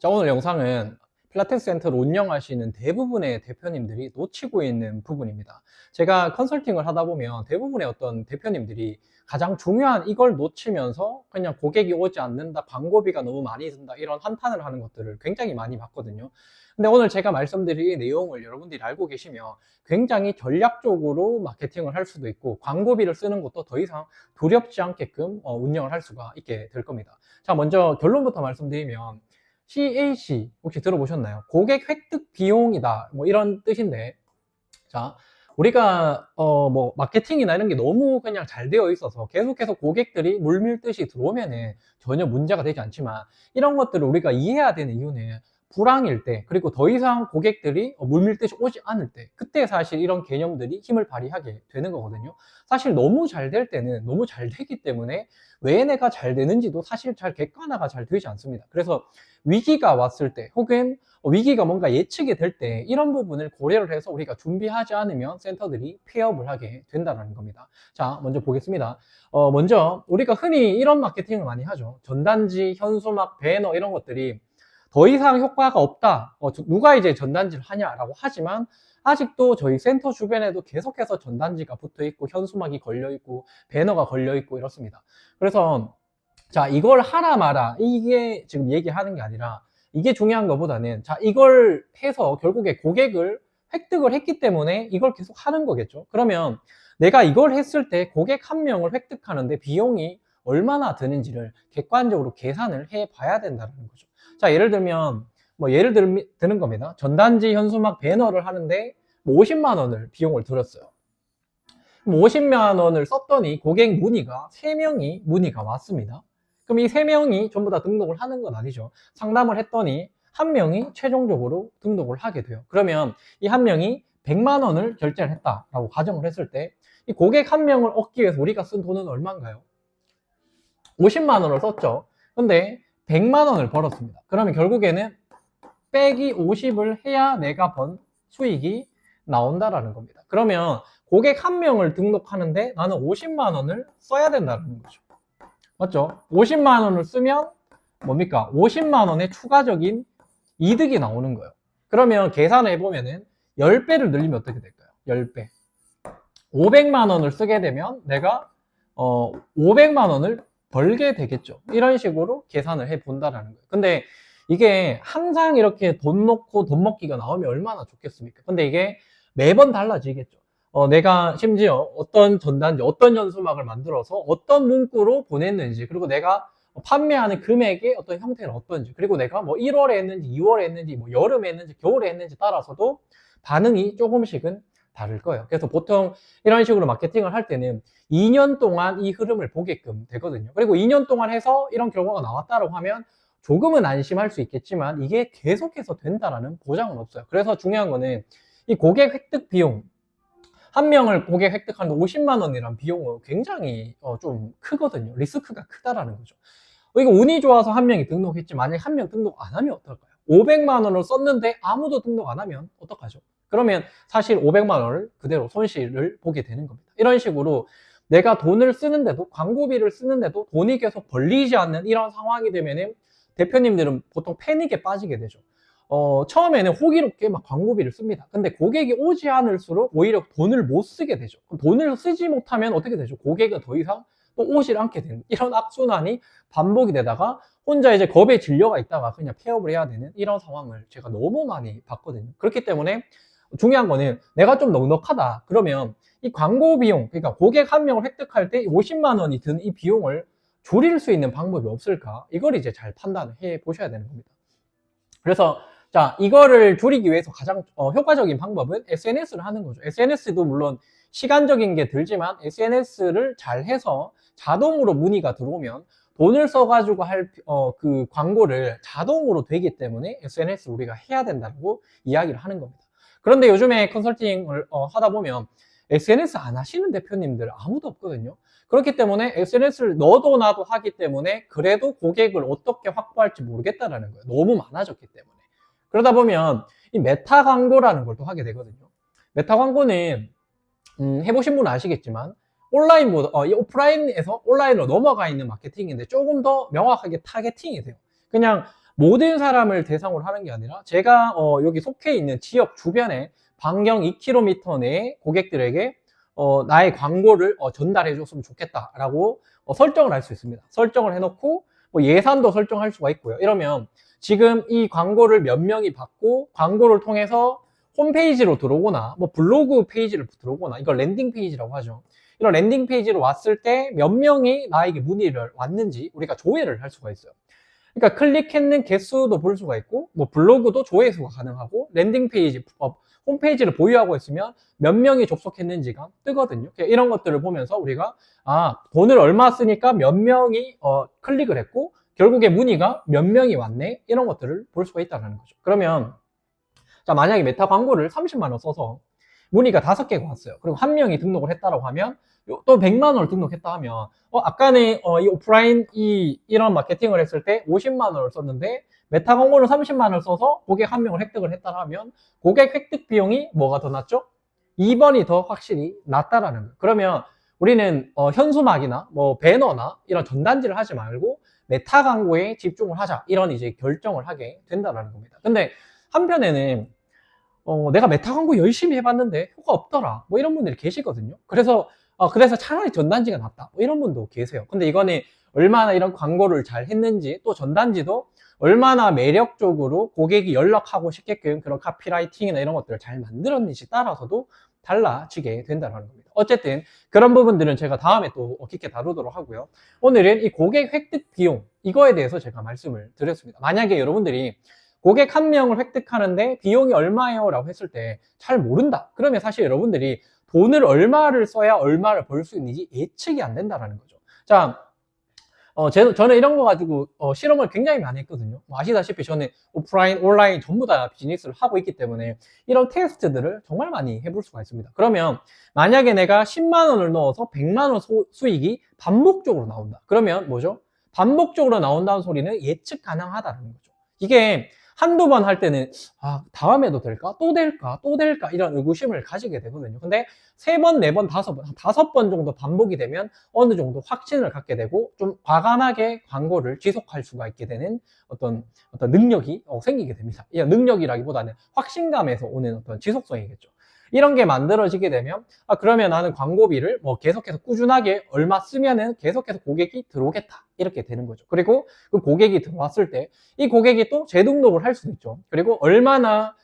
자, 오늘 영상은 필라테스 센터를 운영하시는 대부분의 대표님들이 놓치고 있는 부분입니다. 제가 컨설팅을 하다 보면 대부분의 어떤 대표님들이 가장 중요한 이걸 놓치면서 그냥 고객이 오지 않는다, 광고비가 너무 많이 든다, 이런 한탄을 하는 것들을 굉장히 많이 봤거든요. 근데 오늘 제가 말씀드릴 내용을 여러분들이 알고 계시면 굉장히 전략적으로 마케팅을 할 수도 있고 광고비를 쓰는 것도 더 이상 두렵지 않게끔 운영을 할 수가 있게 될 겁니다. 자, 먼저 결론부터 말씀드리면 CAC 혹시 들어보셨나요? 고객 획득 비용이다, 뭐 이런 뜻인데, 자, 우리가 뭐 마케팅이나 이런 게 너무 그냥 잘 되어 있어서 계속해서 고객들이 물밀듯이 들어오면은 전혀 문제가 되지 않지만, 이런 것들을 우리가 이해해야 되는 이유는 불황일 때, 그리고 더 이상 고객들이 물밀듯이 오지 않을 때, 그때 사실 이런 개념들이 힘을 발휘하게 되는 거거든요. 사실 너무 잘 될 때는 너무 잘 되기 때문에 왜 내가 잘 되는지도 사실 잘 객관화가 잘 되지 않습니다. 그래서 위기가 왔을 때, 혹은 위기가 뭔가 예측이 될 때 이런 부분을 고려를 해서 우리가 준비하지 않으면 센터들이 폐업을 하게 된다는 겁니다. 자, 먼저 보겠습니다. 먼저 우리가 흔히 이런 마케팅을 많이 하죠. 전단지, 현수막, 배너 이런 것들이 더 이상 효과가 없다. 누가 이제 전단지를 하냐라고 하지만 아직도 저희 센터 주변에도 계속해서 전단지가 붙어 있고 현수막이 걸려 있고 배너가 걸려 있고 이렇습니다. 그래서 자, 이걸 하라 마라 이게 지금 얘기하는 게 아니라, 이게 중요한 것보다는 자, 이걸 해서 결국에 고객을 획득을 했기 때문에 이걸 계속 하는 거겠죠. 그러면 내가 이걸 했을 때 고객 한 명을 획득하는데 비용이 얼마나 드는지를 객관적으로 계산을 해 봐야 된다는 거죠. 자, 예를 들면 뭐 드는 겁니다. 전단지, 현수막, 배너를 하는데 뭐 50만 원을 비용을 들었어요. 50만 원을 썼더니 고객 문의가 3명이 문의가 왔습니다. 그럼 이 3명이 전부 다 등록을 하는 건 아니죠. 상담을 했더니 한 명이 최종적으로 등록을 하게 돼요. 그러면 이 한 명이 100만 원을 결제를 했다라고 가정을 했을 때 이 고객 한 명을 얻기 위해서 우리가 쓴 돈은 얼마인가요? 50만 원을 썼죠. 근데 100만 원을 벌었습니다. 그러면 결국에는 빼기 50을 해야 내가 번 수익이 나온다라는 겁니다. 그러면 고객 한 명을 등록하는데 나는 50만 원을 써야 된다는 거죠. 맞죠? 50만 원을 쓰면 뭡니까? 50만 원의 추가적인 이득이 나오는 거예요. 그러면 계산을 해보면은 10배를 늘리면 어떻게 될까요? 10배. 500만 원을 쓰게 되면 내가 500만 원을 벌게 되겠죠. 이런 식으로 계산을 해 본다라는 거예요. 근데 이게 항상 이렇게 돈 놓고 돈 먹기가 나오면 얼마나 좋겠습니까? 근데 이게 매번 달라지겠죠. 내가 심지어 어떤 전단지, 어떤 연수막을 만들어서 어떤 문구로 보냈는지, 그리고 내가 판매하는 금액의 어떤 형태는 어떤지, 그리고 내가 뭐 1월에 했는지, 2월에 했는지, 뭐 여름에 했는지, 겨울에 했는지 따라서도 반응이 조금씩은 다를 거예요. 그래서 보통 이런 식으로 마케팅을 할 때는 2년 동안 이 흐름을 보게끔 되거든요. 그리고 2년 동안 해서 이런 결과가 나왔다고 하면 조금은 안심할 수 있겠지만 이게 계속해서 된다라는 보장은 없어요. 그래서 중요한 거는 이 고객 획득 비용, 한 명을 고객 획득하는데 50만 원이란 비용은 굉장히 좀 크거든요. 리스크가 크다라는 거죠. 이거 운이 좋아서 한 명이 등록했지, 만약에 한 명 등록 안 하면 어떨까요? 500만 원을 썼는데 아무도 등록 안 하면 어떡하죠? 그러면 사실 500만 원을 그대로 손실을 보게 되는 겁니다. 이런 식으로 내가 돈을 쓰는데도, 광고비를 쓰는데도 돈이 계속 벌리지 않는 이런 상황이 되면은 대표님들은 보통 패닉에 빠지게 되죠. 처음에는 호기롭게 막 광고비를 씁니다. 근데 고객이 오지 않을수록 오히려 돈을 못 쓰게 되죠. 돈을 쓰지 못하면 어떻게 되죠? 고객은 더 이상 또 오질 않게 되는 이런 악순환이 반복이 되다가 혼자 이제 겁에 질려가 있다가 그냥 폐업을 해야 되는 이런 상황을 제가 너무 많이 봤거든요. 그렇기 때문에 중요한 거는 내가 좀 넉넉하다 그러면 이 광고 비용, 그러니까 고객 한 명을 획득할 때 50만 원이 드는 이 비용을 줄일 수 있는 방법이 없을까? 이걸 이제 잘 판단을 해 보셔야 되는 겁니다. 그래서 자, 이거를 줄이기 위해서 가장 효과적인 방법은 SNS를 하는 거죠. SNS도 물론 시간적인 게 들지만 SNS를 잘 해서 자동으로 문의가 들어오면 돈을 써가지고 할 그 광고를 자동으로 되기 때문에 SNS를 우리가 해야 된다고 이야기를 하는 겁니다. 그런데 요즘에 컨설팅을 하다 보면 SNS 안 하시는 대표님들 아무도 없거든요. 그렇기 때문에 SNS를 너도 나도 하기 때문에 그래도 고객을 어떻게 확보할지 모르겠다라는 거예요. 너무 많아졌기 때문에. 그러다 보면 이 메타 광고라는 걸 또 하게 되거든요. 메타 광고는 해보신 분은 아시겠지만 온라인보다 이 오프라인에서 온라인으로 넘어가 있는 마케팅인데 조금 더 명확하게 타겟팅이 돼요. 그냥 모든 사람을 대상으로 하는 게 아니라 제가 여기 속해 있는 지역 주변에 반경 2km 내의 고객들에게 나의 광고를 전달해 줬으면 좋겠다라고 설정을 할 수 있습니다. 설정을 해놓고 뭐 예산도 설정할 수가 있고요. 이러면 지금 이 광고를 몇 명이 받고 광고를 통해서 홈페이지로 들어오거나 뭐 블로그 페이지를 들어오거나 이걸 랜딩 페이지라고 하죠. 이런 랜딩 페이지로 왔을 때 몇 명이 나에게 문의를 왔는지 우리가 조회를 할 수가 있어요. 그러니까 클릭했는 개수도 볼 수가 있고 뭐 블로그도 조회수가 가능하고 랜딩 페이지, 홈페이지를 보유하고 있으면 몇 명이 접속했는지가 뜨거든요. 이런 것들을 보면서 우리가 돈을 얼마 쓰니까 몇 명이 클릭을 했고 결국에 문의가 몇 명이 왔네, 이런 것들을 볼 수가 있다는 거죠. 그러면 자, 만약에 메타 광고를 30만 원 써서 문의가 5개가 왔어요. 그리고 한 명이 등록을 했다고 하면 또 100만 원을 등록했다 하면 아까는 이 오프라인 이런 마케팅을 했을 때 50만 원을 썼는데 메타 광고를 30만 원을 써서 고객 한 명을 획득을 했다 하면 고객 획득 비용이 뭐가 더 낮죠? 2번이 더 확실히 낫다라는 거예요. 그러면 우리는 현수막이나 뭐 배너나 이런 전단지를 하지 말고 메타 광고에 집중을 하자, 이런 이제 결정을 하게 된다는 겁니다. 근데 한편에는 내가 메타 광고 열심히 해봤는데 효과 없더라, 뭐 이런 분들이 계시거든요. 그래서 차라리 전단지가 낫다, 뭐 이런 분도 계세요. 근데 이거는 얼마나 이런 광고를 잘 했는지, 또 전단지도 얼마나 매력적으로 고객이 연락하고 싶게끔 그런 카피라이팅이나 이런 것들을 잘 만들었는지 따라서도 달라지게 된다는 겁니다. 어쨌든 그런 부분들은 제가 다음에 또 깊게 다루도록 하고요. 오늘은 이 고객 획득 비용, 이거에 대해서 제가 말씀을 드렸습니다. 만약에 여러분들이 고객 한 명을 획득하는데 비용이 얼마예요? 라고 했을 때 잘 모른다. 그러면 사실 여러분들이 돈을 얼마를 써야 얼마를 벌 수 있는지 예측이 안 된다는 거죠. 자, 저는 이런 거 가지고 실험을 굉장히 많이 했거든요. 아시다시피 저는 오프라인, 온라인 전부 다 비즈니스를 하고 있기 때문에 이런 테스트들을 정말 많이 해볼 수가 있습니다. 그러면 만약에 내가 10만 원을 넣어서 100만 원 수익이 반복적으로 나온다. 그러면 뭐죠? 반복적으로 나온다는 소리는 예측 가능하다는 거죠. 이게 한두 번 할 때는 다음에도 될까? 또 될까? 또 될까? 이런 의구심을 가지게 되거든요. 근데 3번, 4번, 5번, 5번 정도 반복이 되면 어느 정도 확신을 갖게 되고 좀 과감하게 광고를 지속할 수가 있게 되는 어떤 능력이 생기게 됩니다. 이 능력이라기보다는 확신감에서 오는 어떤 지속성이겠죠. 이런 게 만들어지게 되면 그러면 나는 광고비를 뭐 계속해서 꾸준하게 얼마 쓰면은 계속해서 고객이 들어오겠다, 이렇게 되는 거죠. 그리고 그 고객이 들어왔을 때 이 고객이 또 재등록을 할 수도 있죠. 그리고 얼마나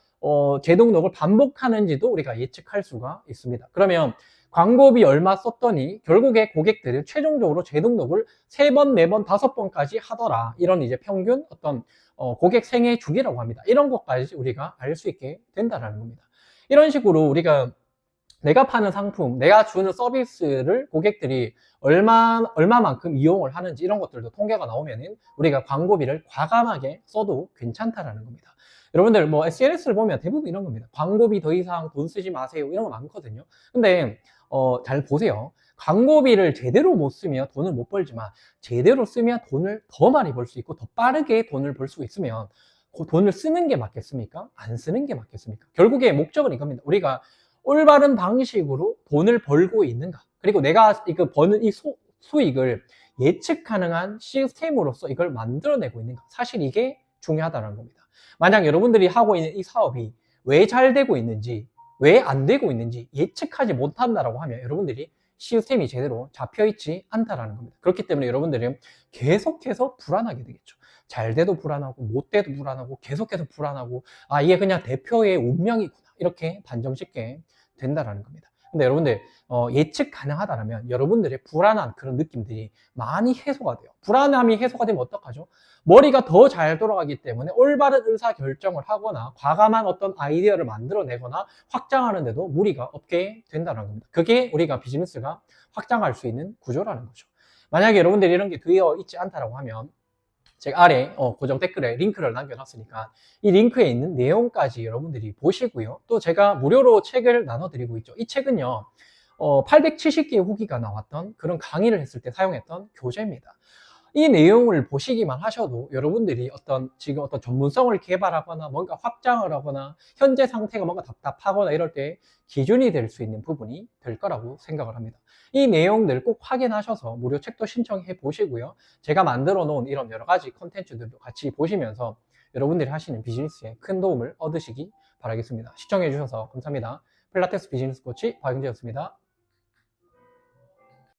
재등록을 반복하는지도 우리가 예측할 수가 있습니다. 그러면 광고비 얼마 썼더니 결국에 고객들이 최종적으로 재등록을 3번, 4번, 5번까지 하더라, 이런 이제 평균 어떤 고객 생애 주기라고 합니다. 이런 것까지 우리가 알 수 있게 된다는 겁니다. 이런 식으로 우리가 내가 파는 상품, 내가 주는 서비스를 고객들이 얼마만큼 이용을 하는지 이런 것들도 통계가 나오면은 우리가 광고비를 과감하게 써도 괜찮다라는 겁니다. 여러분들 뭐 SNS를 보면 대부분 이런 겁니다. 광고비 더 이상 돈 쓰지 마세요, 이런 거 많거든요. 근데 잘 보세요. 광고비를 제대로 못 쓰면 돈을 못 벌지만 제대로 쓰면 돈을 더 많이 벌 수 있고 더 빠르게 돈을 벌 수 있으면 그 돈을 쓰는 게 맞겠습니까? 안 쓰는 게 맞겠습니까? 결국에 목적은 이겁니다. 우리가 올바른 방식으로 돈을 벌고 있는가, 그리고 내가 이거 버는 이 수익을 예측 가능한 시스템으로서 이걸 만들어내고 있는가, 사실 이게 중요하다는 겁니다. 만약 여러분들이 하고 있는 이 사업이 왜 잘 되고 있는지, 왜 안 되고 있는지 예측하지 못한다라고 하면 여러분들이 시스템이 제대로 잡혀있지 않다라는 겁니다. 그렇기 때문에 여러분들은 계속해서 불안하게 되겠죠. 잘 돼도 불안하고 못 돼도 불안하고 계속해서 불안하고 이게 그냥 대표의 운명이구나, 이렇게 단정짓게 된다라는 겁니다. 근데 여러분들 예측 가능하다면 여러분들의 불안한 그런 느낌들이 많이 해소가 돼요. 불안함이 해소가 되면 어떡하죠? 머리가 더 잘 돌아가기 때문에 올바른 의사결정을 하거나 과감한 어떤 아이디어를 만들어내거나 확장하는데도 무리가 없게 된다는 겁니다. 그게 우리가 비즈니스가 확장할 수 있는 구조라는 거죠. 만약에 여러분들이 이런 게 되어 있지 않다라고 하면 제가 아래 고정 댓글에 링크를 남겨놨으니까 이 링크에 있는 내용까지 여러분들이 보시고요. 또 제가 무료로 책을 나눠드리고 있죠. 이 책은요, 870개의 후기가 나왔던 그런 강의를 했을 때 사용했던 교재입니다. 이 내용을 보시기만 하셔도 여러분들이 지금 어떤 전문성을 개발하거나 뭔가 확장을 하거나 현재 상태가 뭔가 답답하거나 이럴 때 기준이 될 수 있는 부분이 될 거라고 생각을 합니다. 이 내용들 꼭 확인하셔서 무료 책도 신청해 보시고요. 제가 만들어 놓은 이런 여러 가지 컨텐츠들도 같이 보시면서 여러분들이 하시는 비즈니스에 큰 도움을 얻으시기 바라겠습니다. 시청해 주셔서 감사합니다. 필라테스 비즈니스 코치 박영재였습니다.